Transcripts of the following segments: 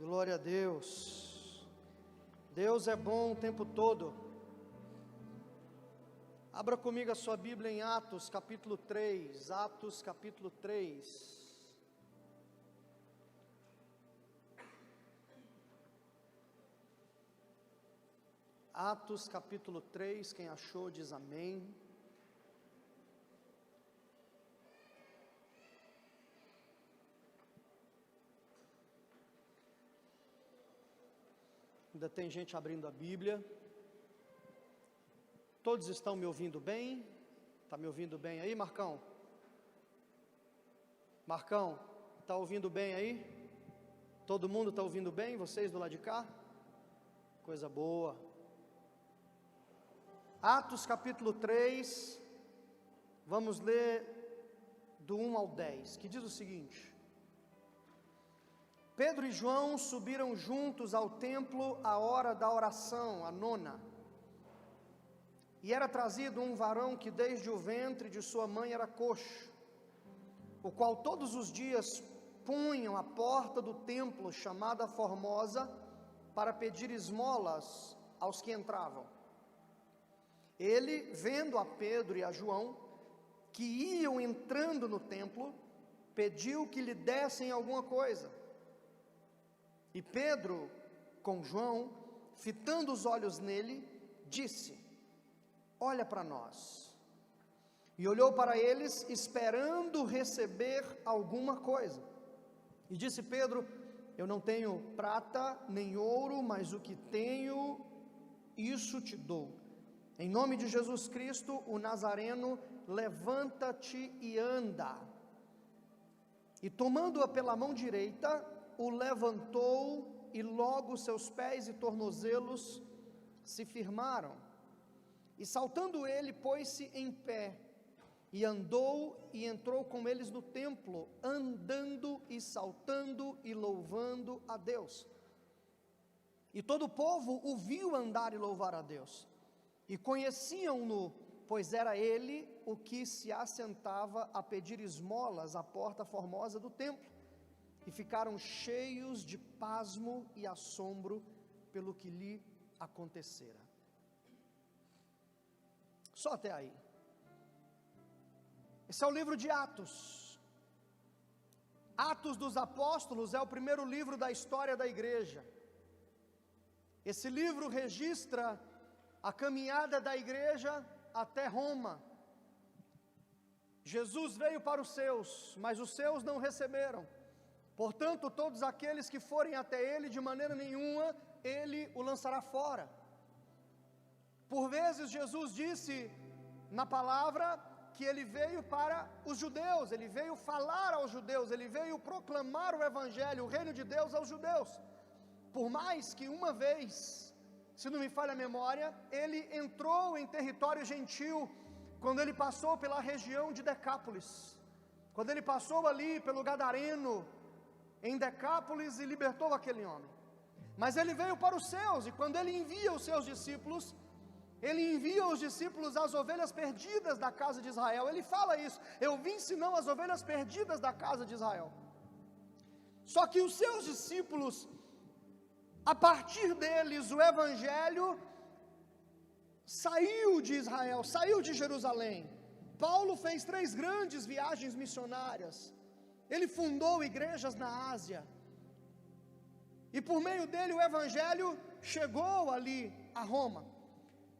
Glória a Deus. Deus é bom o tempo todo. Abra comigo a sua Bíblia em Atos capítulo 3. Atos capítulo 3. Atos capítulo 3, quem achou diz amém. Ainda tem gente abrindo a Bíblia. Todos estão me ouvindo bem? Está me ouvindo bem aí, Marcão? Marcão, está ouvindo bem aí? Todo mundo está ouvindo bem? Vocês do lado de cá? Coisa boa. Atos capítulo 3, vamos ler do 1 ao 10, que diz o seguinte: Pedro e João subiram juntos ao templo à hora da oração, a nona. E era trazido um varão que desde o ventre de sua mãe era coxo, o qual todos os dias punham à porta do templo chamada Formosa, para pedir esmolas aos que entravam. Ele, vendo a Pedro e a João, que iam entrando no templo, pediu que lhe dessem alguma coisa. E Pedro, com João, fitando os olhos nele, disse: olha para nós. E olhou para eles, esperando receber alguma coisa. E disse Pedro: eu não tenho prata nem ouro, mas o que tenho, isso te dou. Em nome de Jesus Cristo, o Nazareno, levanta-te e anda. E tomando-a pela mão direita, o levantou, e logo seus pés e tornozelos se firmaram. E saltando ele, pôs-se em pé, e andou e entrou com eles no templo, andando e saltando e louvando a Deus. E todo o povo o viu andar e louvar a Deus, e conheciam-no, pois era ele o que se assentava a pedir esmolas à porta formosa do templo. E ficaram cheios de pasmo e assombro pelo que lhe acontecera. Só até aí. Esse é o livro de Atos. Atos dos Apóstolos é o primeiro livro da história da igreja. Esse livro registra a caminhada da igreja até Roma. Jesus veio para os seus, mas os seus não receberam. Portanto, todos aqueles que forem até ele, de maneira nenhuma, ele o lançará fora. Por vezes Jesus disse na palavra que ele veio para os judeus, ele veio falar aos judeus, ele veio proclamar o evangelho, o reino de Deus aos judeus. Por mais que uma vez, se não me falha a memória, ele entrou em território gentil, quando ele passou pela região de Decápolis, quando ele passou ali pelo Gadareno, em Decápolis, e libertou aquele homem. Mas ele veio para os seus, e quando ele envia os seus discípulos, ele envia os discípulos às ovelhas perdidas da casa de Israel. Ele fala isso: eu vim senão as ovelhas perdidas da casa de Israel. Só que os seus discípulos, a partir deles, o evangelho saiu de Israel, saiu de Jerusalém. Paulo fez 3 grandes viagens missionárias. Ele fundou igrejas na Ásia, e por meio dele o evangelho chegou ali a Roma.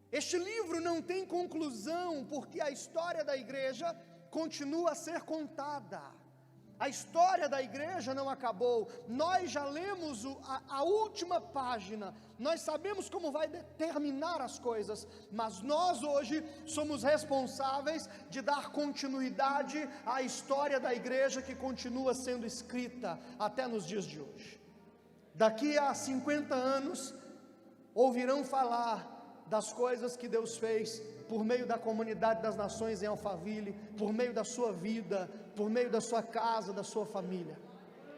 Este livro não tem conclusão, porque a história da igreja continua a ser contada. A história da igreja não acabou. Nós já lemos a última página, nós sabemos como vai terminar as coisas, mas nós hoje somos responsáveis de dar continuidade à história da igreja, que continua sendo escrita até nos dias de hoje. Daqui a 50 anos, ouvirão falar das coisas que Deus fez por meio da comunidade das nações em Alphaville, por meio da sua vida, por meio da sua casa, da sua família,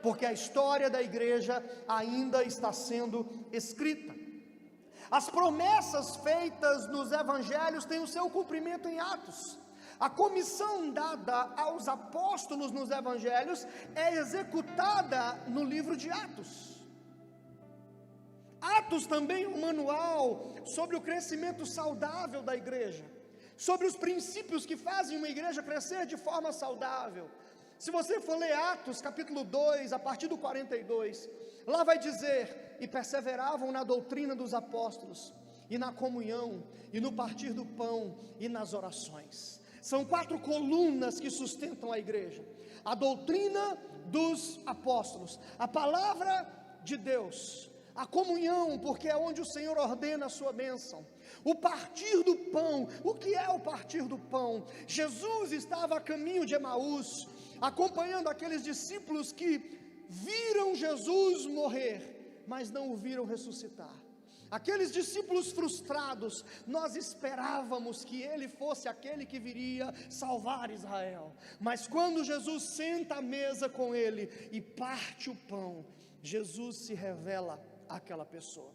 porque a história da igreja ainda está sendo escrita. As promessas feitas nos evangelhos têm o seu cumprimento em Atos. A comissão dada aos apóstolos nos evangelhos é executada no livro de Atos. Atos também é um manual sobre o crescimento saudável da igreja, sobre os princípios que fazem uma igreja crescer de forma saudável. Se você for ler Atos capítulo 2, a partir do 42, lá vai dizer: e perseveravam na doutrina dos apóstolos, e na comunhão, e no partir do pão, e nas orações. São 4 colunas que sustentam a igreja: a doutrina dos apóstolos, a palavra de Deus, a comunhão, porque é onde o Senhor ordena a sua bênção, o partir do pão. O que é o partir do pão? Jesus estava a caminho de Emaús, acompanhando aqueles discípulos que viram Jesus morrer, mas não o viram ressuscitar. Aqueles discípulos frustrados, nós esperávamos que ele fosse aquele que viria salvar Israel, mas quando Jesus senta à mesa com ele e parte o pão, Jesus se revela àquela pessoa.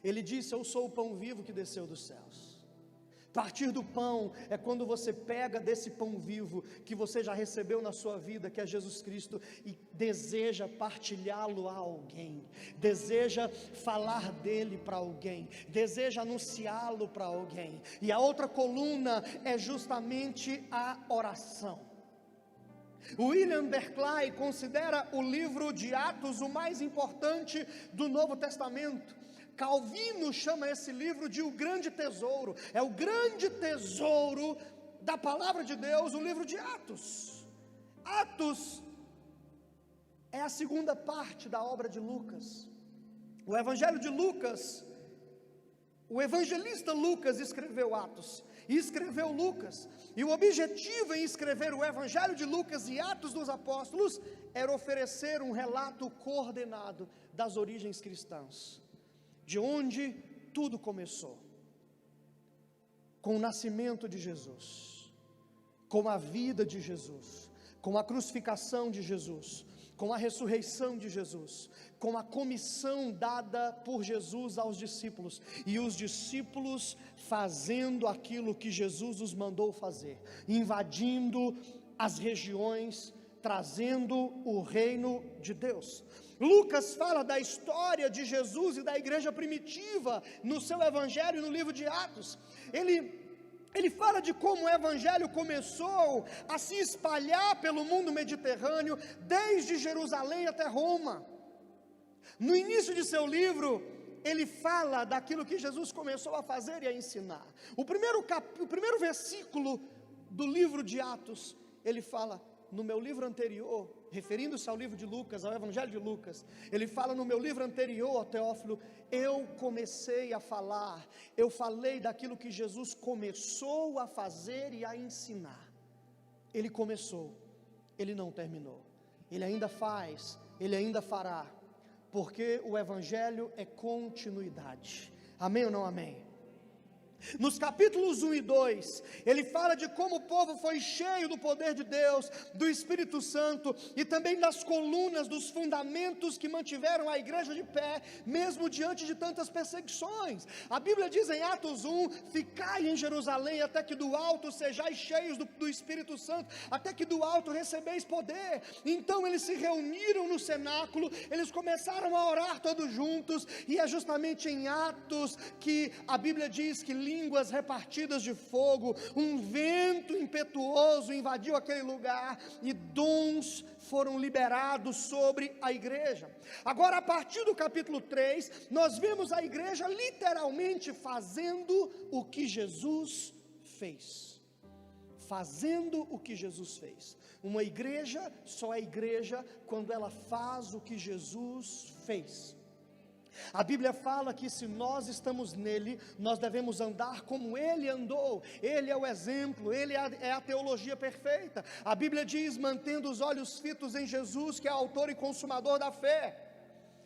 Ele disse: eu sou o pão vivo que desceu dos céus. Partir do pão é quando você pega desse pão vivo que você já recebeu na sua vida, que é Jesus Cristo, e deseja partilhá-lo a alguém, deseja falar dele para alguém, deseja anunciá-lo para alguém. E a outra coluna é justamente a oração. William Barclay considera o livro de Atos o mais importante do Novo Testamento. Calvino chama esse livro de o grande tesouro. É o grande tesouro da palavra de Deus, o livro de Atos. Atos é a segunda parte da obra de Lucas. O evangelho de Lucas, o evangelista Lucas escreveu Atos e escreveu Lucas, e o objetivo em escrever o evangelho de Lucas e Atos dos Apóstolos era oferecer um relato coordenado das origens cristãs, de onde tudo começou, com o nascimento de Jesus, com a vida de Jesus, com a crucificação de Jesus, com a ressurreição de Jesus, com a comissão dada por Jesus aos discípulos, e os discípulos fazendo aquilo que Jesus os mandou fazer, invadindo as regiões, trazendo o reino de Deus. Lucas fala da história de Jesus e da igreja primitiva no seu evangelho, no livro de Atos. Ele fala de como o evangelho começou a se espalhar pelo mundo mediterrâneo, desde Jerusalém até Roma. No início de seu livro, ele fala daquilo que Jesus começou a fazer e a ensinar. O primeiro versículo do livro de Atos, ele fala: no meu livro anterior, referindo-se ao livro de Lucas, ao evangelho de Lucas, ele fala: no meu livro anterior, ó Teófilo, eu comecei a falar, eu falei daquilo que Jesus começou a fazer e a ensinar. Ele começou, ele não terminou, ele ainda faz, ele ainda fará, porque o evangelho é continuidade. Amém ou não amém? Nos capítulos 1 e 2, ele fala de como o povo foi cheio do poder de Deus, do Espírito Santo, e também das colunas, dos fundamentos que mantiveram a igreja de pé, mesmo diante de tantas perseguições. A Bíblia diz em Atos 1, ficai em Jerusalém, até que do alto sejais cheios do Espírito Santo, até que do alto recebeis poder. Então eles se reuniram no cenáculo, eles começaram a orar todos juntos, e é justamente em Atos que a Bíblia diz que línguas repartidas de fogo, um vento impetuoso invadiu aquele lugar, e dons foram liberados sobre a igreja. Agora, a partir do capítulo 3, nós vemos a igreja literalmente fazendo o que Jesus fez. Fazendo o que Jesus fez. Uma igreja só é igreja quando ela faz o que Jesus fez. A Bíblia fala que se nós estamos nele, nós devemos andar como ele andou. Ele é o exemplo, ele é a teologia perfeita. A Bíblia diz: mantendo os olhos fitos em Jesus, que é autor e consumador da fé.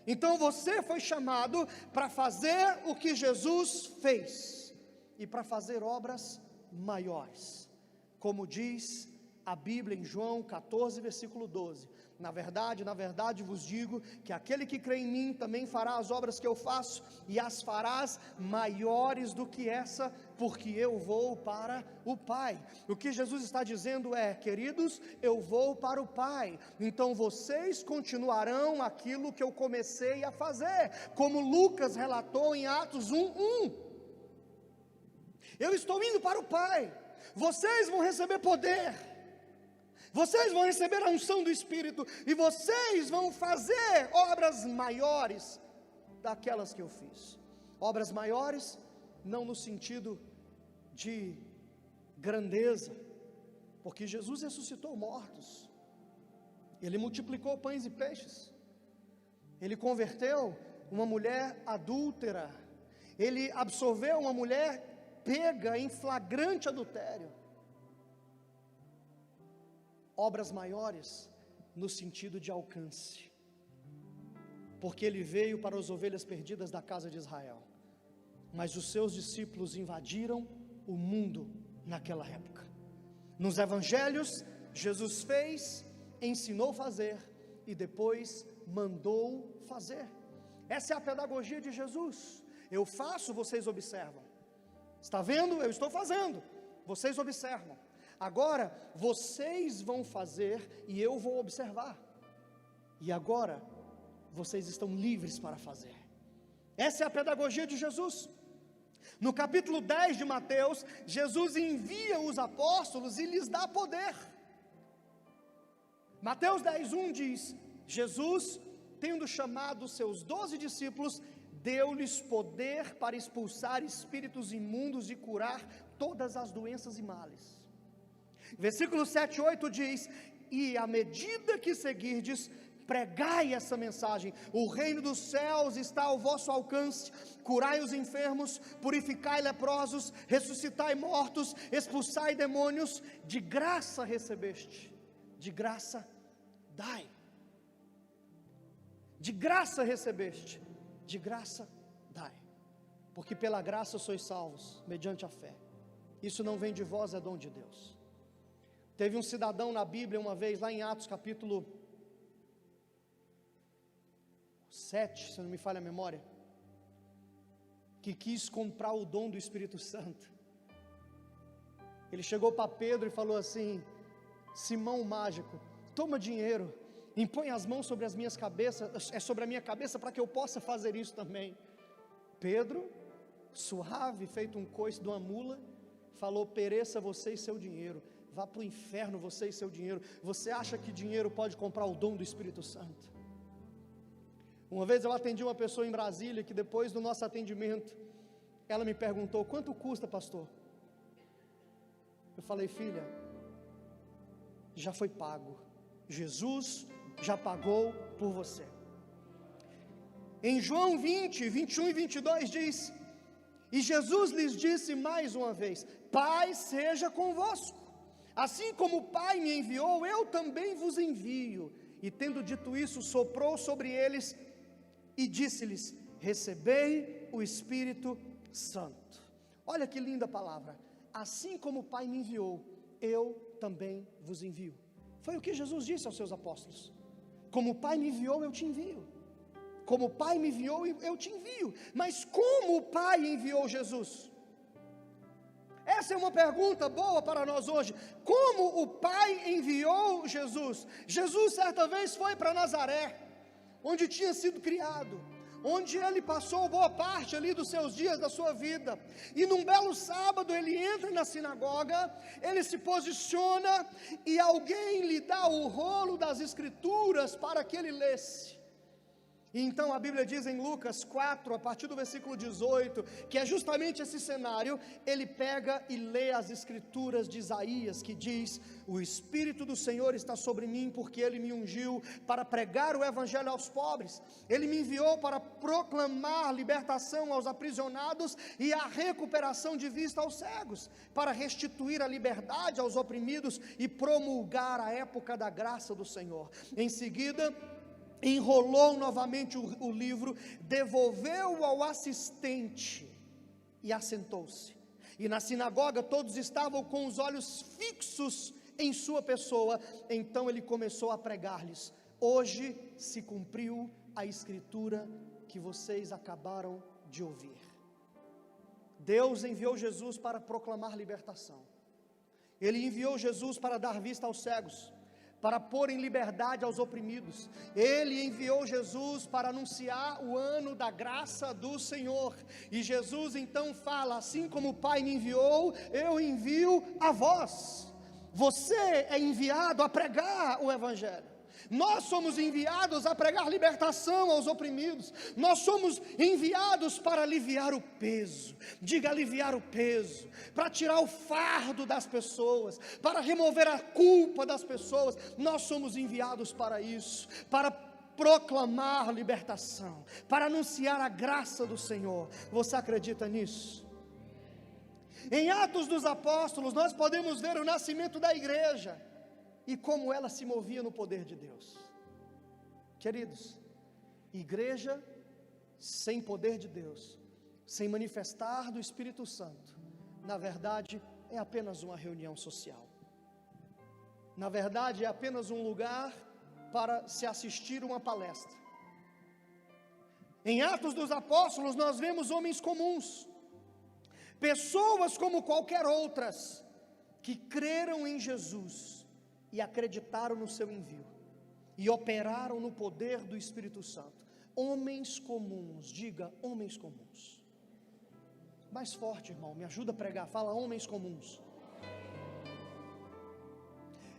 Então você foi chamado para fazer o que Jesus fez, e para fazer obras maiores, como diz a Bíblia em João 14, versículo 12: na verdade vos digo, que aquele que crê em mim, também fará as obras que eu faço, e as farás maiores do que essa, porque eu vou para o Pai. O que Jesus está dizendo é: queridos, eu vou para o Pai, então vocês continuarão aquilo que eu comecei a fazer, como Lucas relatou em Atos 1:1. Eu estou indo para o Pai, vocês vão receber poder, vocês vão receber a unção do Espírito, e vocês vão fazer obras maiores daquelas que eu fiz. Obras maiores, não no sentido de grandeza, porque Jesus ressuscitou mortos, Ele multiplicou pães e peixes, Ele converteu uma mulher adúltera, Ele absorveu uma mulher pega em flagrante adultério. Obras maiores no sentido de alcance, porque Ele veio para as ovelhas perdidas da casa de Israel, mas os seus discípulos invadiram o mundo naquela época. Nos evangelhos, Jesus fez, ensinou a fazer e depois mandou fazer. Essa é a pedagogia de Jesus. Eu faço, vocês observam. Está vendo? Eu estou fazendo, vocês observam. Agora vocês vão fazer e eu vou observar. E agora vocês estão livres para fazer. Essa é a pedagogia de Jesus. No capítulo 10 de Mateus, Jesus envia os apóstolos e lhes dá poder. Mateus 10:1 diz: Jesus, tendo chamado os seus 12 discípulos, deu-lhes poder para expulsar espíritos imundos e curar todas as doenças e males. Versículo 7 e 8 diz: e à medida que seguirdes, pregai essa mensagem, o reino dos céus está ao vosso alcance, curai os enfermos, purificai leprosos, ressuscitai mortos, expulsai demônios, de graça recebeste, de graça dai. De graça recebeste, de graça dai, porque pela graça sois salvos, mediante a fé. Isso não vem de vós, é dom de Deus. Teve um cidadão na Bíblia uma vez, lá em Atos capítulo 7, se não me falha a memória, que quis comprar o dom do Espírito Santo. Ele chegou para Pedro e falou assim: Simão mágico, toma dinheiro, impõe as mãos sobre as minhas cabeças, sobre a minha cabeça, para que eu possa fazer isso também. Pedro, suave, feito um coice de uma mula, falou: pereça você e seu dinheiro, vá para o inferno você e seu dinheiro. Você acha que dinheiro pode comprar o dom do Espírito Santo? Uma vez eu atendi uma pessoa em Brasília, que depois do nosso atendimento, ela me perguntou: quanto custa, pastor? Eu falei: filha, já foi pago, Jesus já pagou por você. Em João 20, 21 e 22 diz: e Jesus lhes disse mais uma vez: paz seja convosco, assim como o Pai me enviou, eu também vos envio. E tendo dito isso, soprou sobre eles e disse-lhes: recebei o Espírito Santo. Olha que linda palavra: assim como o Pai me enviou, eu também vos envio. Foi o que Jesus disse aos seus apóstolos: como o Pai me enviou, eu te envio. Como o Pai me enviou, eu te envio. Mas como o Pai enviou Jesus? Essa é uma pergunta boa para nós hoje. Como o Pai enviou Jesus? Jesus certa vez foi para Nazaré, onde tinha sido criado, onde ele passou boa parte ali dos seus dias, da sua vida, e num belo sábado ele entra na sinagoga, ele se posiciona, e alguém lhe dá o rolo das escrituras para que ele lesse. E então a Bíblia diz em Lucas 4, a partir do versículo 18, que é justamente esse cenário. Ele pega e lê as escrituras de Isaías, que diz: o Espírito do Senhor está sobre mim, porque Ele me ungiu para pregar o Evangelho aos pobres, Ele me enviou para proclamar libertação aos aprisionados e a recuperação de vista aos cegos, para restituir a liberdade aos oprimidos e promulgar a época da graça do Senhor. Em seguida, enrolou novamente o livro, devolveu-o ao assistente e assentou-se. E na sinagoga todos estavam com os olhos fixos em sua pessoa. Então ele começou a pregar-lhes: hoje se cumpriu a escritura que vocês acabaram de ouvir. Deus enviou Jesus para proclamar libertação. Ele enviou Jesus para dar vista aos cegos, para pôr em liberdade aos oprimidos. Ele enviou Jesus para anunciar o ano da graça do Senhor. E Jesus então fala: assim como o Pai me enviou, eu envio a vós. Você é enviado a pregar o Evangelho. Nós somos enviados a pregar libertação aos oprimidos. Nós somos enviados para aliviar o peso. Diga: aliviar o peso, para tirar o fardo das pessoas, para remover a culpa das pessoas. Nós somos enviados para isso, para proclamar libertação, para anunciar a graça do Senhor. Você acredita nisso? Em Atos dos Apóstolos nós podemos ver o nascimento da igreja e como ela se movia no poder de Deus. Queridos, igreja sem poder de Deus, sem manifestar do Espírito Santo, na verdade é apenas uma reunião social. Na verdade é apenas um lugar para se assistir uma palestra. Em Atos dos Apóstolos nós vemos homens comuns, pessoas como qualquer outras, que creram em Jesus e acreditaram no seu envio, e operaram no poder do Espírito Santo. Homens comuns, diga: homens comuns. Mais forte, irmão, me ajuda a pregar, fala: homens comuns.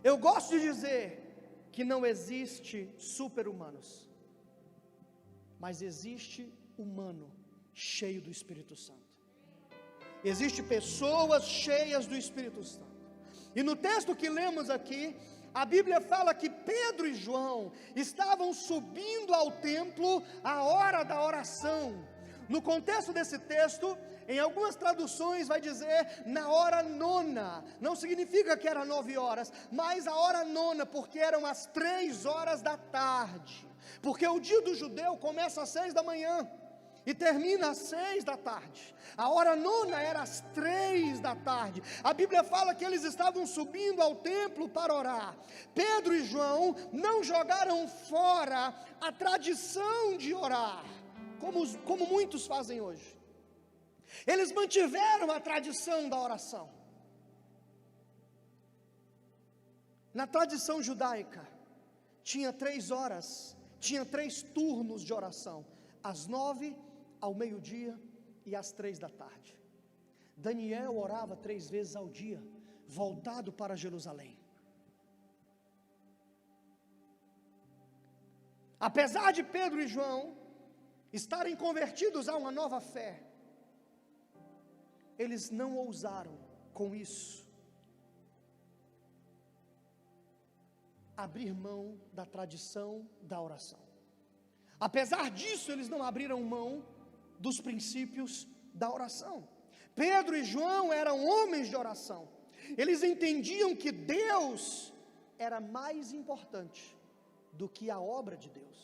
Eu gosto de dizer que não existe super-humanos, mas existe humano cheio do Espírito Santo. Existem pessoas cheias do Espírito Santo. E no texto que lemos aqui, a Bíblia fala que Pedro e João estavam subindo ao templo à hora da oração. No contexto desse texto, em algumas traduções vai dizer na hora nona. Não significa que era 9 horas, mas a hora nona, porque eram as 3 horas da tarde. Porque o dia do judeu começa às 6 da manhã e termina às 6 da tarde. A hora nona era às 3 da tarde. A Bíblia fala que eles estavam subindo ao templo para orar. Pedro e João não jogaram fora a tradição de orar, como muitos fazem hoje. Eles mantiveram a tradição da oração. Na tradição judaica, tinha 3 horas, tinha 3 turnos de oração: às 9, ao meio-dia e às 3 da tarde. Daniel orava 3 vezes ao dia, voltado para Jerusalém. Apesar de Pedro e João estarem convertidos a uma nova fé, eles não ousaram com isso abrir mão da tradição da oração. Apesar disso, eles não abriram mão dos princípios da oração. Pedro e João eram homens de oração. Eles entendiam que Deus era mais importante do que a obra de Deus.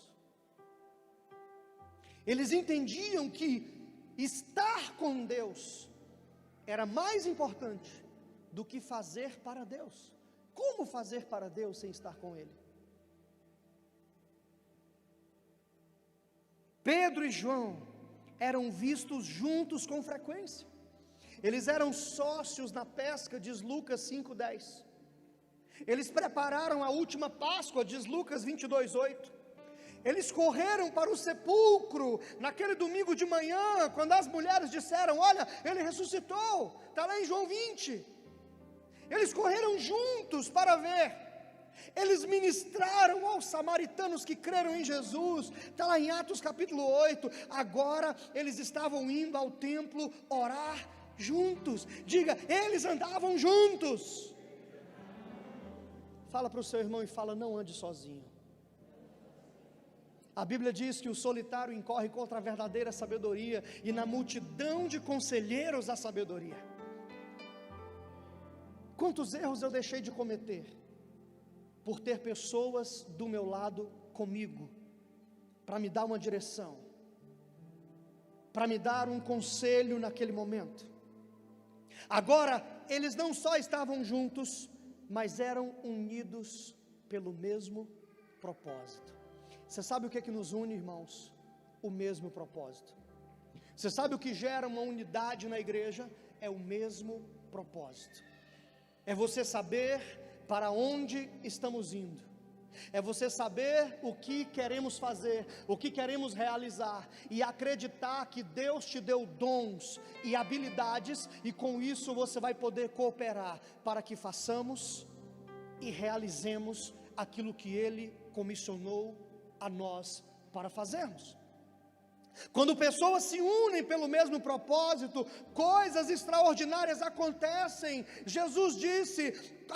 Eles entendiam que estar com Deus era mais importante do que fazer para Deus. Como fazer para Deus sem estar com Ele? Pedro e João eram vistos juntos com frequência. Eles eram sócios na pesca, diz Lucas 5:10. Eles prepararam a última Páscoa, diz Lucas 22:8. Eles correram para o sepulcro naquele domingo de manhã, quando as mulheres disseram: olha, ele ressuscitou, está lá em João 20. Eles correram juntos para ver. Eles ministraram aos samaritanos que creram em Jesus, está lá em Atos capítulo 8. Agora eles estavam indo ao templo orar juntos. Diga: eles andavam juntos. Fala para o seu irmão e fala: não ande sozinho. A Bíblia diz que o solitário incorre contra a verdadeira sabedoria, e na multidão de conselheiros a sabedoria. Quantos erros eu deixei de cometer por ter pessoas do meu lado comigo, para me dar uma direção, para me dar um conselho naquele momento. Agora, eles não só estavam juntos, mas eram unidos pelo mesmo propósito. Você sabe o que é que nos une, irmãos? O mesmo propósito. Você sabe o que gera uma unidade na igreja? É o mesmo propósito. É você saber para onde estamos indo. É você saber o que queremos fazer, o que queremos realizar, e acreditar que Deus te deu dons e habilidades, e com isso você vai poder cooperar para que façamos e realizemos aquilo que Ele comissionou a nós para fazermos. Quando pessoas se unem pelo mesmo propósito, coisas extraordinárias acontecem. Jesus disse: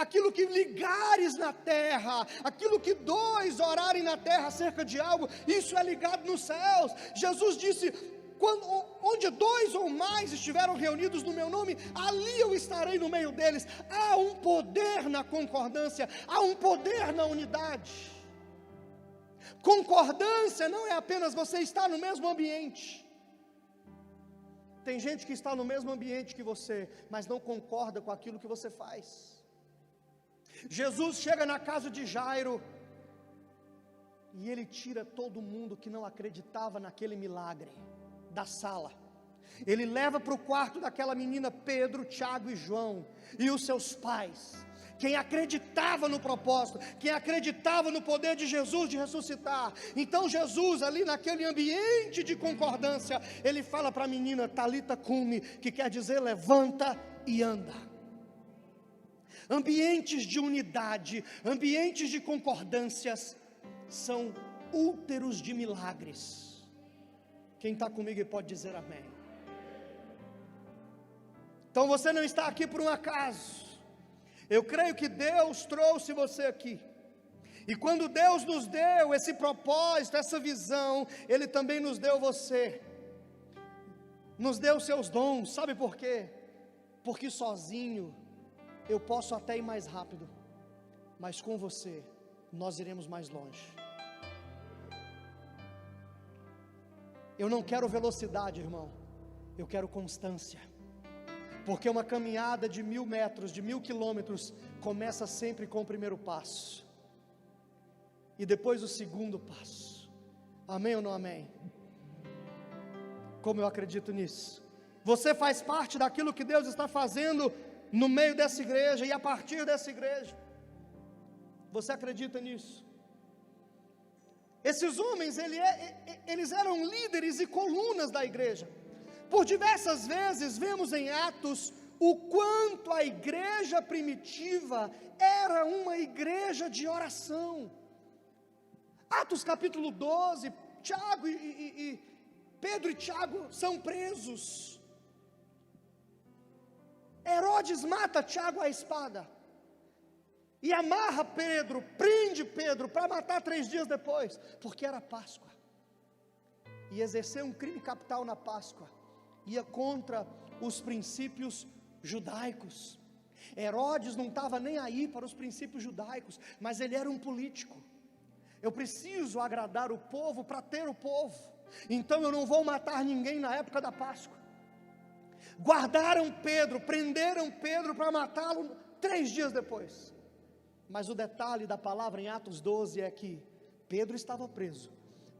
aquilo que ligares na terra, aquilo que dois orarem na terra acerca de algo, isso é ligado nos céus. Jesus disse: onde dois ou mais estiveram reunidos no meu nome, ali eu estarei no meio deles. Há um poder na concordância, há um poder na unidade. Concordância não é apenas você estar no mesmo ambiente. Tem gente que está no mesmo ambiente que você, mas não concorda com aquilo que você faz. Jesus chega na casa de Jairo, e ele tira todo mundo que não acreditava naquele milagre da sala. Ele leva para o quarto daquela menina Pedro, Tiago e João, e os seus pais. Quem acreditava no propósito, quem acreditava no poder de Jesus de ressuscitar. Então Jesus, ali naquele ambiente de concordância, ele fala para a menina: Talita cumi, que quer dizer levanta e anda. Ambientes de unidade, ambientes de concordâncias, são úteros de milagres. Quem está comigo pode dizer amém. Então você não está aqui por um acaso. Eu creio que Deus trouxe você aqui, e quando Deus nos deu esse propósito, essa visão, Ele também nos deu você, nos deu seus dons. Sabe por quê? Porque sozinho eu posso até ir mais rápido, mas com você nós iremos mais longe. Eu não quero velocidade, irmão, eu quero constância. Porque uma caminhada de 1000 metros, de 1000 quilômetros, começa sempre com o primeiro passo, e depois o segundo passo. Amém ou não amém? Como eu acredito nisso. Você faz parte daquilo que Deus está fazendo no meio dessa igreja, e a partir dessa igreja. Você acredita nisso? Esses homens, eles eram líderes e colunas da igreja. Por diversas vezes vemos em Atos o quanto a igreja primitiva era uma igreja de oração. Atos capítulo 12, Pedro e Tiago são presos. Herodes mata Tiago à espada, e amarra Pedro, prende Pedro para matar 3 dias depois, porque era Páscoa, e exercer um crime capital na Páscoa ia contra os princípios judaicos. Herodes não estava nem aí para os princípios judaicos, mas ele era um político. Eu preciso agradar o povo para ter o povo, então eu não vou matar ninguém na época da Páscoa. Guardaram Pedro, prenderam Pedro para matá-lo 3 dias depois. Mas o detalhe da palavra em Atos 12 é que Pedro estava preso,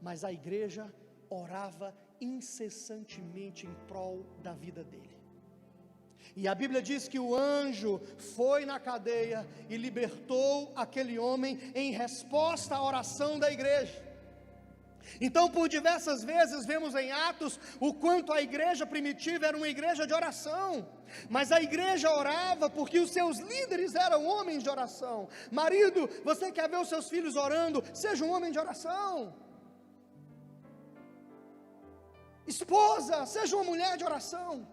mas a igreja orava incessantemente em prol da vida dele. E a Bíblia diz que o anjo foi na cadeia e libertou aquele homem em resposta à oração da igreja. Então, por diversas vezes vemos em Atos o quanto a igreja primitiva era uma igreja de oração, mas a igreja orava porque os seus líderes eram homens de oração. Marido, você quer ver os seus filhos orando? Seja um homem de oração. Esposa, seja uma mulher de oração.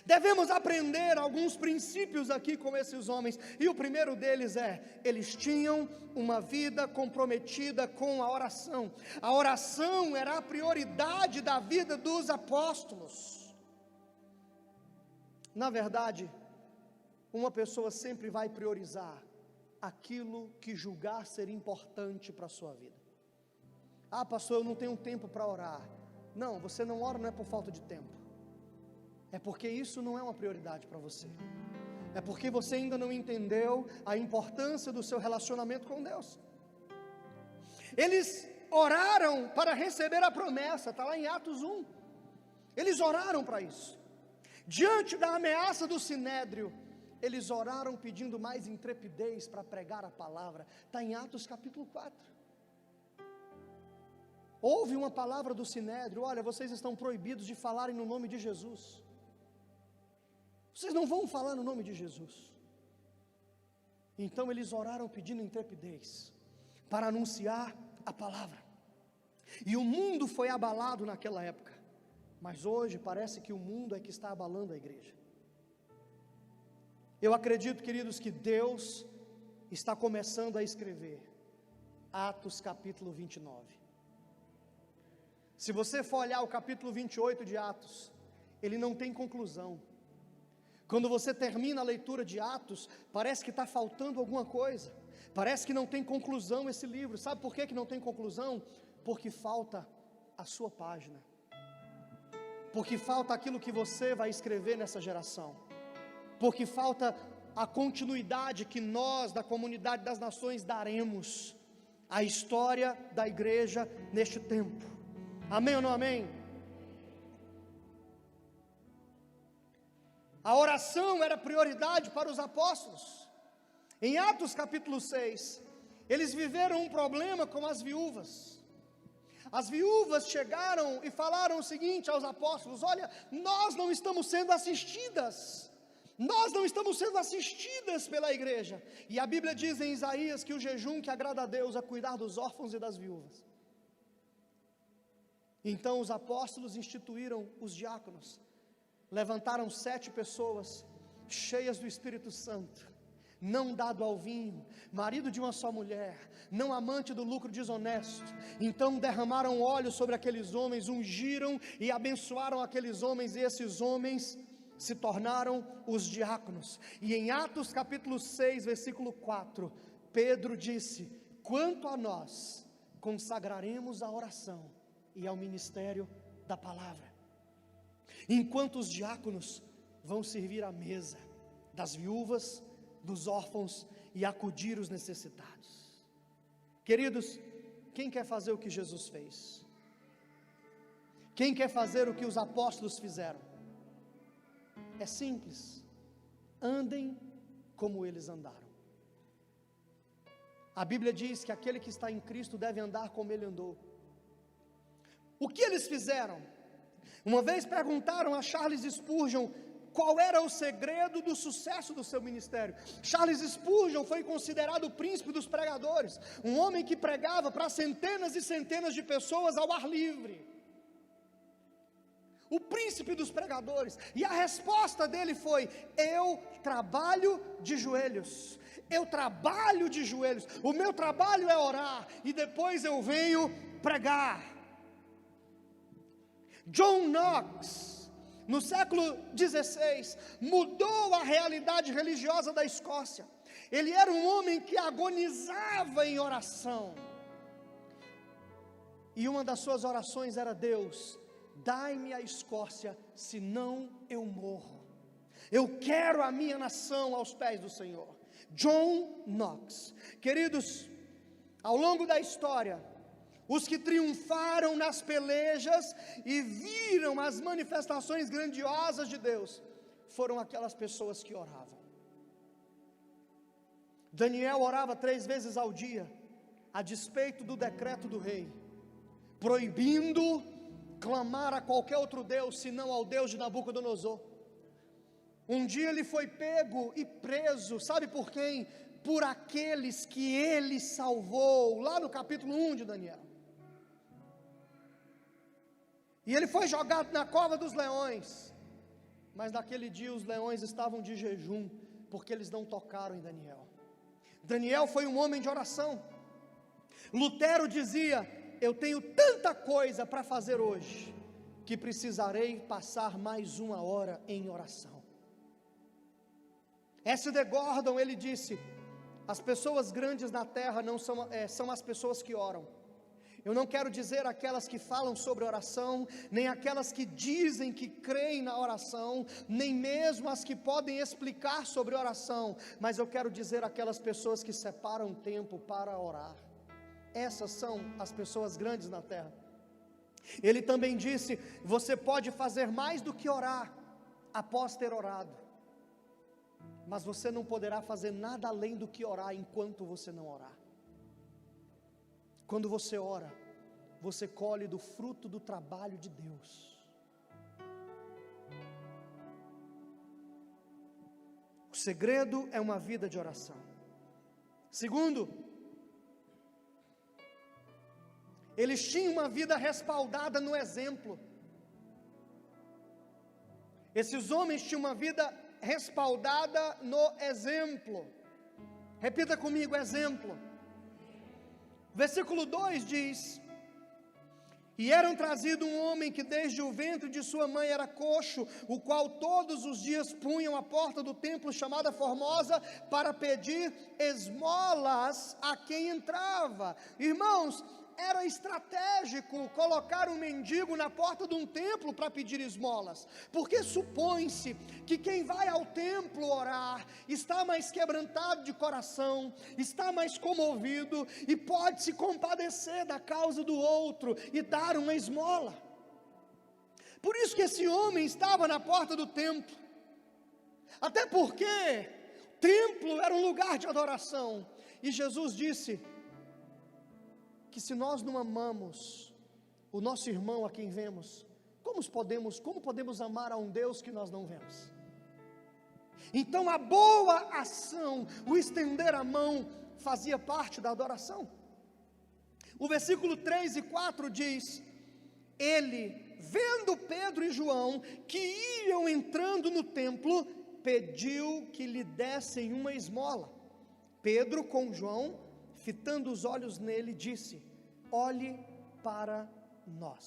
Devemos aprender alguns princípios aqui com esses homens, e o primeiro deles eles tinham uma vida comprometida com a oração. A oração era a prioridade da vida dos apóstolos. Na verdade, uma pessoa sempre vai priorizar aquilo que julgar ser importante para a sua vida. Ah, pastor, eu não tenho tempo para orar. Não, você não ora não é por falta de tempo, é porque isso não é uma prioridade para você. é porque você ainda não entendeu a importância do seu relacionamento com Deus. Eles oraram para receber a promessa, está lá em Atos 1. Eles oraram para isso. Diante da ameaça do sinédrio, eles oraram pedindo mais intrepidez para pregar a palavra. Está em Atos capítulo 4. Houve uma palavra do sinédrio: olha, vocês estão proibidos de falarem no nome de Jesus. Vocês não vão falar no nome de Jesus. Então eles oraram pedindo intrepidez para anunciar a palavra. E o mundo foi abalado naquela época. Mas hoje parece que o mundo é que está abalando a igreja. Eu acredito, queridos, que Deus está começando a escrever Atos capítulo 29. Se você for olhar o capítulo 28 de Atos, ele não tem conclusão. Quando você termina a leitura de Atos, parece que está faltando alguma coisa. Parece que não tem conclusão esse livro. Sabe por que não tem conclusão? Porque falta a sua página. Porque falta aquilo que você vai escrever nessa geração. Porque falta a continuidade que nós, da comunidade das nações, daremos à história da igreja neste tempo. Amém ou não amém? A oração era prioridade para os apóstolos. Em Atos capítulo 6, eles viveram um problema com as viúvas. As viúvas chegaram e falaram o seguinte aos apóstolos: olha, nós não estamos sendo assistidas. Nós não estamos sendo assistidas pela igreja. E a Bíblia diz em Isaías que o jejum que agrada a Deus é cuidar dos órfãos e das viúvas. Então os apóstolos instituíram os diáconos. Levantaram 7 pessoas cheias do Espírito Santo, não dado ao vinho, marido de uma só mulher, não amante do lucro desonesto. Então derramaram óleo sobre aqueles homens, ungiram e abençoaram aqueles homens, e esses homens se tornaram os diáconos. E em Atos capítulo 6, versículo 4, Pedro disse: quanto a nós, consagraremos a oração e ao ministério da palavra, enquanto os diáconos vão servir à mesa das viúvas, dos órfãos e acudir os necessitados. Queridos, quem quer fazer o que Jesus fez? Quem quer fazer o que os apóstolos fizeram? É simples: andem como eles andaram. A Bíblia diz que aquele que está em Cristo deve andar como ele andou. O que eles fizeram? Uma vez perguntaram a Charles Spurgeon qual era o segredo do sucesso do seu ministério. Charles Spurgeon foi considerado o príncipe dos pregadores, um homem que pregava para centenas e centenas de pessoas ao ar livre. O príncipe dos pregadores. E a resposta dele foi: eu trabalho de joelhos. Eu trabalho de joelhos. O meu trabalho é orar e depois eu venho pregar. John Knox, no século XVI, mudou a realidade religiosa da Escócia. Ele era um homem que agonizava em oração. E uma das suas orações era: Deus, dai-me a Escócia, senão eu morro. Eu quero a minha nação aos pés do Senhor. John Knox. Queridos, ao longo da história, os que triunfaram nas pelejas e viram as manifestações grandiosas de Deus, foram aquelas pessoas que oravam. Daniel orava 3 vezes ao dia, a despeito do decreto do rei, proibindo clamar a qualquer outro Deus, senão ao Deus de Nabucodonosor. Um dia ele foi pego e preso, sabe por quem? Por aqueles que ele salvou, lá no capítulo 1 de Daniel. E ele foi jogado na cova dos leões, mas naquele dia os leões estavam de jejum, porque eles não tocaram em Daniel. Daniel foi um homem de oração. Lutero dizia: eu tenho tanta coisa para fazer hoje, que precisarei passar mais 1 hora em oração. S.D. Gordon, ele disse: as pessoas grandes na terra não são as pessoas que oram. Eu não quero dizer aquelas que falam sobre oração, nem aquelas que dizem que creem na oração, nem mesmo as que podem explicar sobre oração, mas eu quero dizer aquelas pessoas que separam tempo para orar. Essas são as pessoas grandes na terra. Ele também disse: você pode fazer mais do que orar após ter orado, mas você não poderá fazer nada além do que orar enquanto você não orar. Quando você ora, você colhe do fruto do trabalho de Deus. O segredo é uma vida de oração. Segundo, eles tinham uma vida respaldada no exemplo. Esses homens tinham uma vida respaldada no exemplo. Repita comigo: exemplo. Versículo 2 diz: e eram trazido um homem que desde o ventre de sua mãe era coxo, o qual todos os dias punham à porta do templo chamada Formosa, para pedir esmolas a quem entrava. Irmãos, era estratégico colocar um mendigo na porta de um templo para pedir esmolas, porque supõe-se que quem vai ao templo orar está mais quebrantado de coração, está mais comovido e pode se compadecer da causa do outro e dar uma esmola. Por isso que esse homem estava na porta do templo, até porque o templo era um lugar de adoração, e Jesus disse que se nós não amamos o nosso irmão a quem vemos, como podemos amar a um Deus que nós não vemos? Então a boa ação, o estender a mão, fazia parte da adoração. O versículo 3 e 4 diz: ele, vendo Pedro e João que iam entrando no templo, pediu que lhe dessem uma esmola. Pedro, com João, fitando os olhos nele, disse: olhe para nós.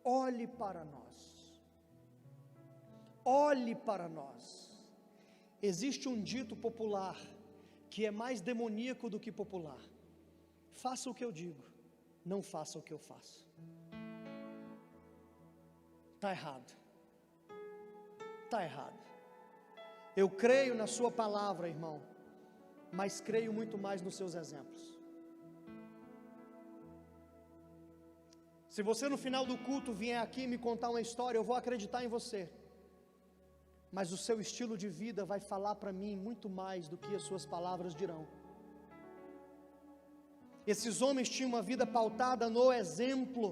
Olhe para nós. Olhe para nós. Existe um dito popular que é mais demoníaco do que popular: faça o que eu digo, não faça o que eu faço. Está errado. Está errado. Eu creio na sua palavra, irmão, mas creio muito mais nos seus exemplos. Se você no final do culto vier aqui me contar uma história, eu vou acreditar em você, mas o seu estilo de vida vai falar para mim muito mais do que as suas palavras dirão. Esses homens tinham uma vida pautada no exemplo.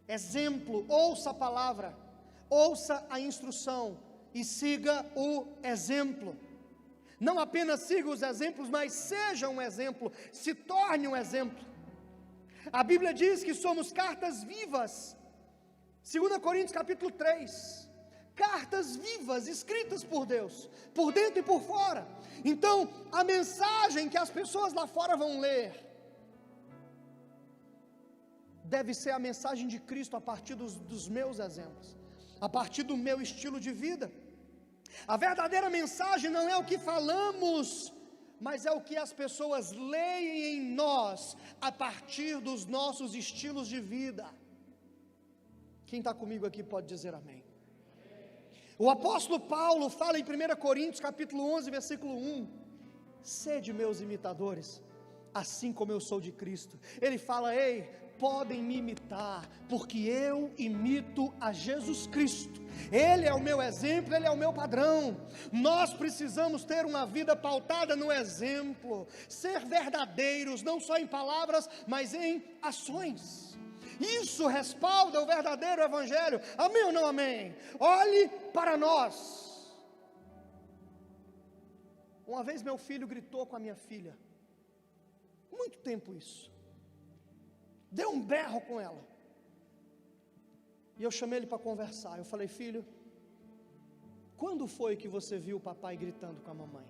Exemplo, ouça a palavra, ouça a instrução e siga o exemplo. Não apenas siga os exemplos, mas seja um exemplo, se torne um exemplo. A Bíblia diz que somos cartas vivas, 2 Coríntios capítulo 3, cartas vivas, escritas por Deus, por dentro e por fora. Então, a mensagem que as pessoas lá fora vão ler, deve ser a mensagem de Cristo a partir dos meus exemplos, a partir do meu estilo de vida. A verdadeira mensagem não é o que falamos, mas é o que as pessoas leem em nós, a partir dos nossos estilos de vida. Quem está comigo aqui pode dizer amém. O apóstolo Paulo fala em 1 Coríntios capítulo 11, versículo 1, sede meus imitadores, assim como eu sou de Cristo. Ele fala: ei, podem me imitar, porque eu imito a Jesus Cristo. Ele é o meu exemplo, Ele é o meu padrão. Nós precisamos ter uma vida pautada no exemplo, ser verdadeiros, não só em palavras, mas em ações. Isso respalda o verdadeiro evangelho. Amém ou não amém? Olhe para nós. Uma vez meu filho gritou com a minha filha, muito tempo isso, deu um berro com ela, e eu chamei ele para conversar. Eu falei: filho, quando foi que você viu o papai gritando com a mamãe?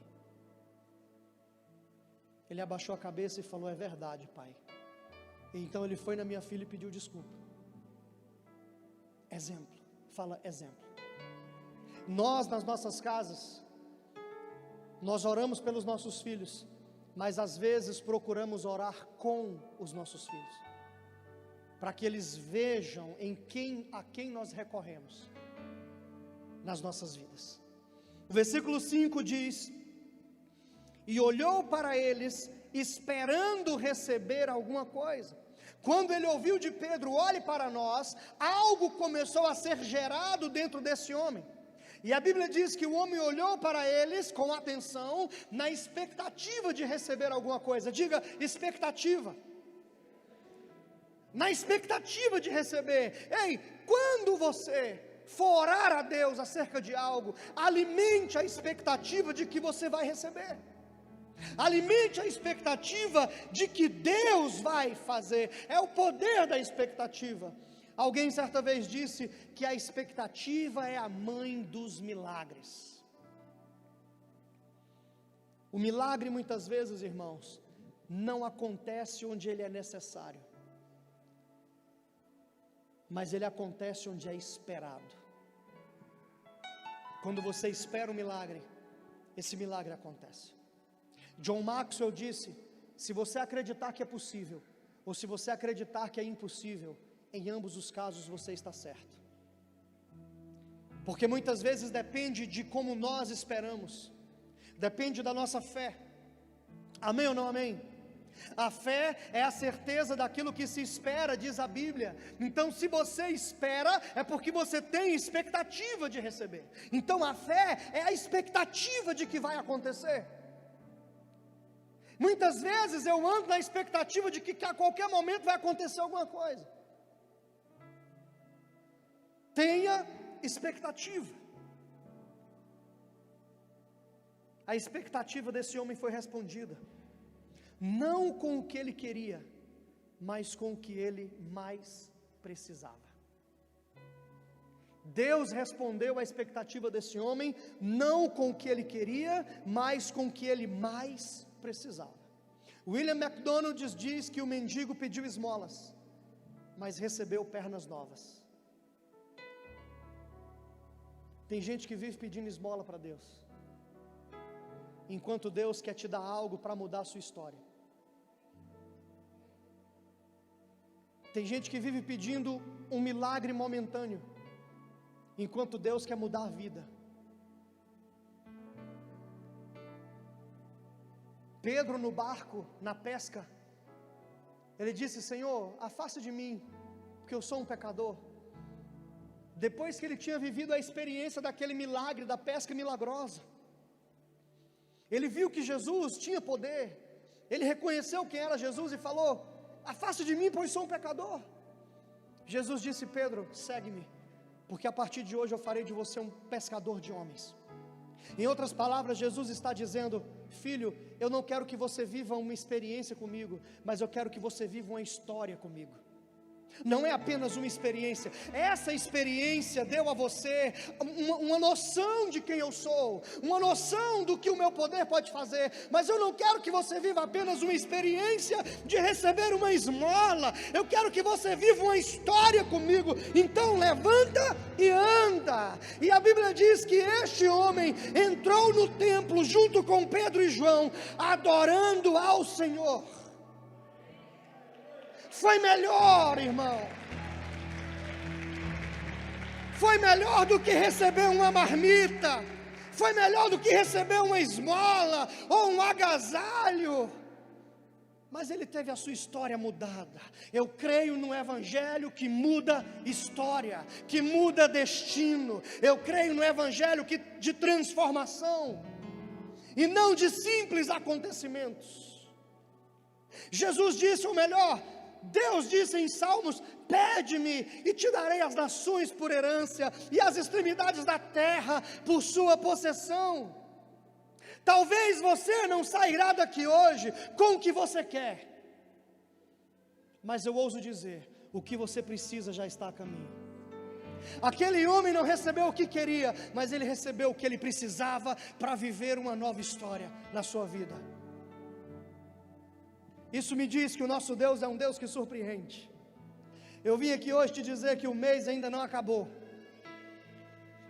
Ele abaixou a cabeça e falou: é verdade, pai. E então ele foi na minha filha e pediu desculpa. Exemplo, fala exemplo. Nós, nas nossas casas, nós oramos pelos nossos filhos, mas às vezes procuramos orar com os nossos filhos, para que eles vejam a quem nós recorremos nas nossas vidas. O versículo 5 diz: e olhou para eles, esperando receber alguma coisa. Quando ele ouviu de Pedro: olhe para nós, algo começou a ser gerado dentro desse homem. E a Bíblia diz que o homem olhou para eles com atenção, na expectativa de receber alguma coisa. Diga: expectativa. Na expectativa de receber. Ei, quando você for orar a Deus acerca de algo, alimente a expectativa de que você vai receber. Alimente a expectativa de que Deus vai fazer. É o poder da expectativa. Alguém certa vez disse que a expectativa é a mãe dos milagres. O milagre muitas vezes, irmãos, não acontece onde ele é necessário, mas ele acontece onde é esperado. Quando você espera um milagre, esse milagre acontece. John Maxwell disse: se você acreditar que é possível, ou se você acreditar que é impossível, em ambos os casos você está certo. Porque muitas vezes depende de como nós esperamos, depende da nossa fé. Amém ou não amém? A fé é a certeza daquilo que se espera, diz a Bíblia. Então, se você espera, é porque você tem expectativa de receber. Então, a fé é a expectativa de que vai acontecer. Muitas vezes eu ando na expectativa de que a qualquer momento vai acontecer alguma coisa. Tenha expectativa. A expectativa desse homem foi respondida, não com o que ele queria, mas com o que ele mais precisava. Deus respondeu à expectativa desse homem, não com o que ele queria, mas com o que ele mais precisava. William MacDonald diz que o mendigo pediu esmolas, mas recebeu pernas novas. Tem gente que vive pedindo esmola para Deus, enquanto Deus quer te dar algo para mudar a sua história. Tem gente que vive pedindo um milagre momentâneo, enquanto Deus quer mudar a vida. Pedro, no barco, na pesca, ele disse: Senhor, afaste de mim, porque eu sou um pecador. Depois que ele tinha vivido a experiência daquele milagre, da pesca milagrosa, ele viu que Jesus tinha poder, ele reconheceu quem era Jesus e falou: afaste de mim, pois sou um pecador. Jesus disse: Pedro, segue-me, porque a partir de hoje eu farei de você um pescador de homens. Em outras palavras, Jesus está dizendo: filho, eu não quero que você viva uma experiência comigo, mas eu quero que você viva uma história comigo. Não é apenas uma experiência, essa experiência deu a você uma noção de quem eu sou, uma noção do que o meu poder pode fazer, mas eu não quero que você viva apenas uma experiência de receber uma esmola, eu quero que você viva uma história comigo. Então levanta e anda. E a Bíblia diz que este homem entrou no templo junto com Pedro e João, adorando ao Senhor. Foi melhor, irmão, foi melhor do que receber uma marmita, foi melhor do que receber uma esmola ou um agasalho, mas ele teve a sua história mudada. Eu creio no Evangelho que muda história, que muda destino. Eu creio no Evangelho de transformação, e não de simples acontecimentos. Jesus disse, ou melhor, Deus disse em Salmos: pede-me e te darei as nações por herança, e as extremidades da terra por sua possessão. Talvez você não sairá daqui hoje com o que você quer, mas eu ouso dizer, o que você precisa já está a caminho. Aquele homem não recebeu o que queria, mas ele recebeu o que ele precisava para viver uma nova história na sua vida. Isso me diz que o nosso Deus é um Deus que surpreende. Eu vim aqui hoje te dizer que o mês ainda não acabou.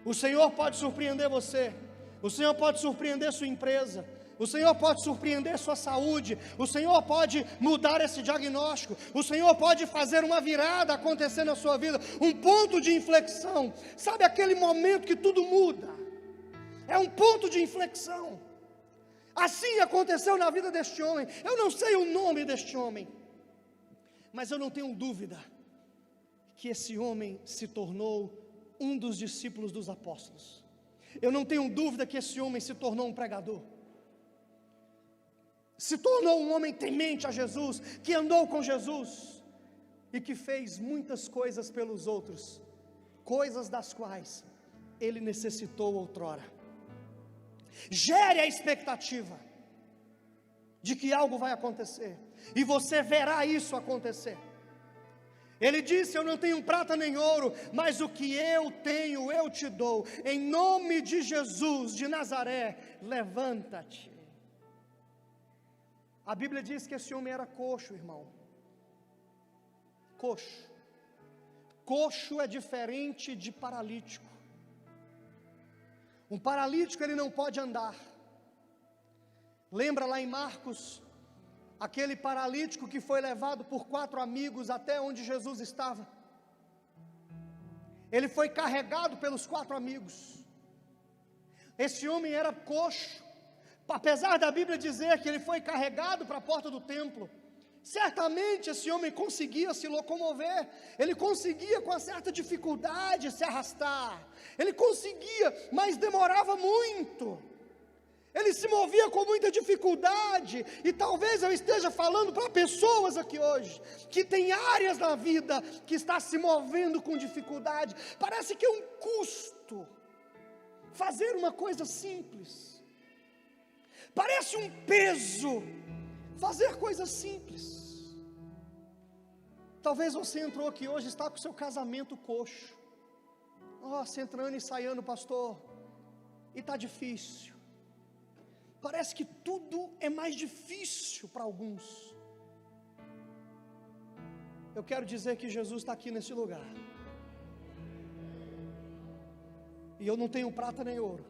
O Senhor pode surpreender você, o Senhor pode surpreender sua empresa, O Senhor pode surpreender sua saúde, o Senhor pode mudar esse diagnóstico, o Senhor pode fazer uma virada acontecer na sua vida, um ponto de inflexão. Sabe aquele momento que tudo muda? É um ponto de inflexão. Assim aconteceu na vida deste homem. Eu não sei o nome deste homem, mas eu não tenho dúvida que esse homem se tornou um dos discípulos dos apóstolos. Eu não tenho dúvida que esse homem se tornou um pregador. Se tornou um homem temente a Jesus, que andou com Jesus e que fez muitas coisas pelos outros, coisas das quais ele necessitou outrora. Gere a expectativa de que algo vai acontecer, e você verá isso acontecer. Ele disse: eu não tenho prata nem ouro, mas o que eu tenho eu te dou. Em nome de Jesus de Nazaré, levanta-te. A Bíblia diz que esse homem era coxo, irmão. Coxo. Coxo é diferente de paralítico. Um paralítico, ele não pode andar. Lembra lá em Marcos, aquele paralítico que foi levado por 4 amigos até onde Jesus estava? Ele foi carregado pelos 4 amigos. Esse homem era coxo. Apesar da Bíblia dizer que ele foi carregado para a porta do templo, certamente esse homem conseguia se locomover, ele conseguia com certa dificuldade se arrastar, ele conseguia, mas demorava muito, ele se movia com muita dificuldade. E talvez eu esteja falando para pessoas aqui hoje, que tem áreas na vida que está se movendo com dificuldade. Parece que é um custo fazer uma coisa simples, parece um peso fazer coisas simples. Talvez você entrou aqui hoje, está com o seu casamento coxo. Nossa, entrando e ensaiando, pastor, e está difícil. Parece que tudo é mais difícil para alguns. Eu quero dizer que Jesus está aqui nesse lugar, e eu não tenho prata nem ouro,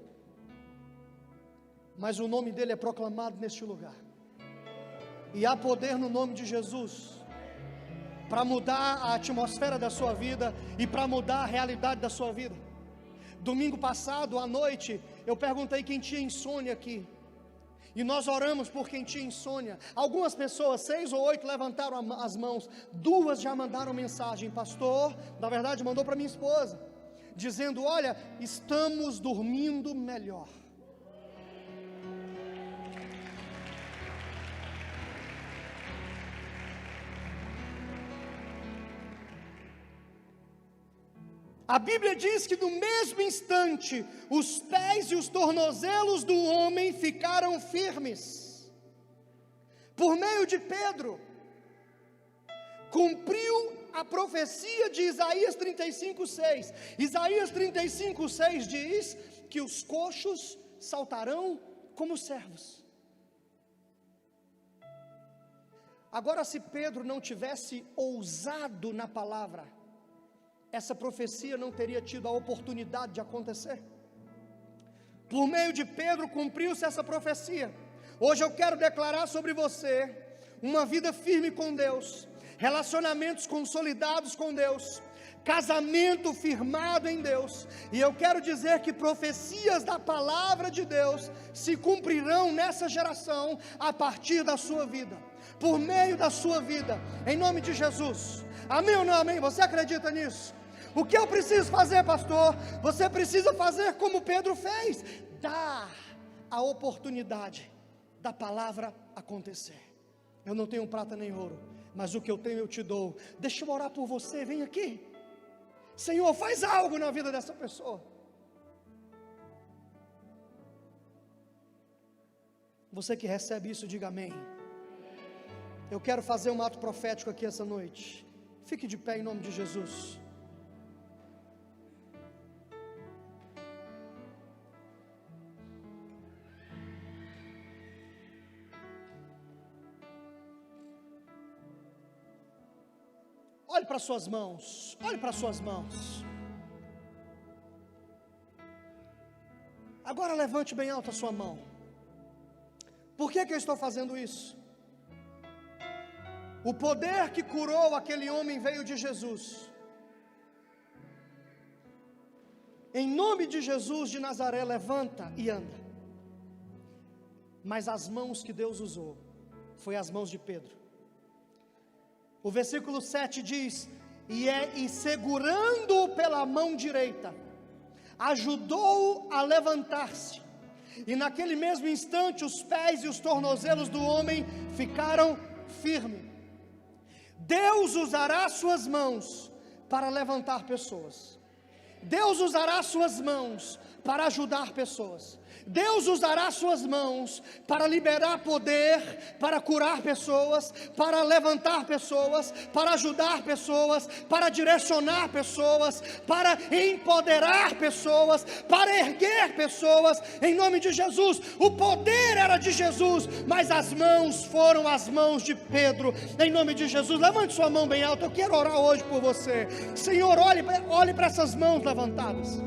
mas o nome dele é proclamado neste lugar, e há poder no nome de Jesus para mudar a atmosfera da sua vida e para mudar a realidade da sua vida. Domingo passado à noite eu perguntei quem tinha insônia aqui, e nós oramos por quem tinha insônia. Algumas pessoas, 6 ou 8, levantaram as mãos. 2 já mandaram mensagem: pastor, na verdade mandou para minha esposa, dizendo: olha, estamos dormindo melhor. A Bíblia diz que no mesmo instante, os pés e os tornozelos do homem ficaram firmes. Por meio de Pedro, cumpriu a profecia de Isaías 35:6. Isaías 35:6 diz que os coxos saltarão como servos. Agora, se Pedro não tivesse ousado na palavra, essa profecia não teria tido a oportunidade de acontecer. Por meio de Pedro cumpriu-se essa profecia. Hoje eu quero declarar sobre você uma vida firme com Deus, relacionamentos consolidados com Deus, casamento firmado em Deus, e eu quero dizer que profecias da palavra de Deus se cumprirão nessa geração, a partir da sua vida, por meio da sua vida, em nome de Jesus. Amém ou não amém? Você acredita nisso? O que eu preciso fazer, pastor? Você precisa fazer como Pedro fez: dar a oportunidade da palavra acontecer. Eu não tenho prata nem ouro, mas o que eu tenho eu te dou. Deixa eu orar por você, vem aqui. Senhor, faz algo na vida dessa pessoa. Você que recebe isso, diga amém. Eu quero fazer um ato profético aqui essa noite. Fique de pé em nome de Jesus. Olhe para suas mãos, olhe para suas mãos. Agora levante bem alto a sua mão. Por que eu estou fazendo isso? O poder que curou aquele homem veio de Jesus. Em nome de Jesus de Nazaré, levanta e anda. Mas as mãos que Deus usou, foi as mãos de Pedro. O versículo 7 diz, e segurando-o pela mão direita, ajudou-o a levantar-se, e naquele mesmo instante os pés e os tornozelos do homem ficaram firmes. Deus usará suas mãos para levantar pessoas. Deus usará suas mãos para ajudar pessoas. Deus usará suas mãos para liberar poder, para curar pessoas, para levantar pessoas, para ajudar pessoas, para direcionar pessoas, para empoderar pessoas, para erguer pessoas, em nome de Jesus. O poder era de Jesus, mas as mãos foram as mãos de Pedro, em nome de Jesus. Levante sua mão bem alta, eu quero orar hoje por você. Senhor, olhe para essas mãos levantadas.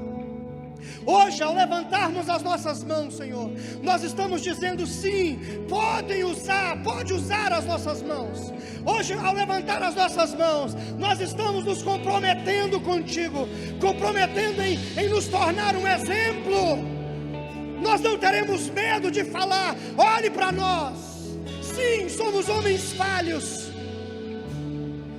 Hoje, ao levantarmos as nossas mãos, Senhor, nós estamos dizendo sim, pode usar as nossas mãos. Hoje, ao levantar as nossas mãos, nós estamos nos comprometendo contigo, comprometendo em nos tornar um exemplo. Nós não teremos medo de falar, olhe para nós. Sim, somos homens falhos,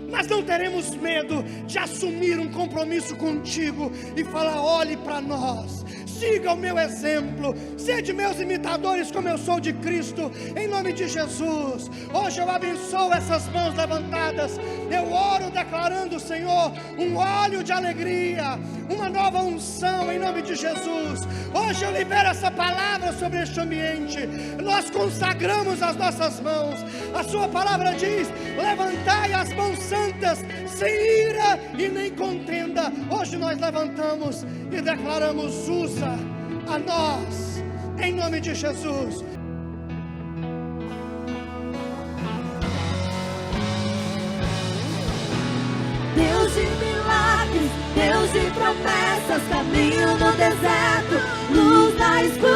mas não teremos medo de assumir um compromisso contigo e falar, olhe para nós, siga o meu exemplo, sede meus imitadores como eu sou de Cristo, em nome de Jesus. Hoje eu abençoo essas mãos levantadas, eu oro declarando, Senhor, um óleo de alegria, uma nova unção em nome de Jesus. Hoje eu libero essa palavra sobre este ambiente, nós consagramos as nossas mãos, a sua palavra diz, levantai as mãos santas, sem ira e nem contenda. Hoje nós levantamos e declaramos, usa a nós, em nome de Jesus. Deus de milagres, Deus de promessas, caminho no deserto, luz na escuridão.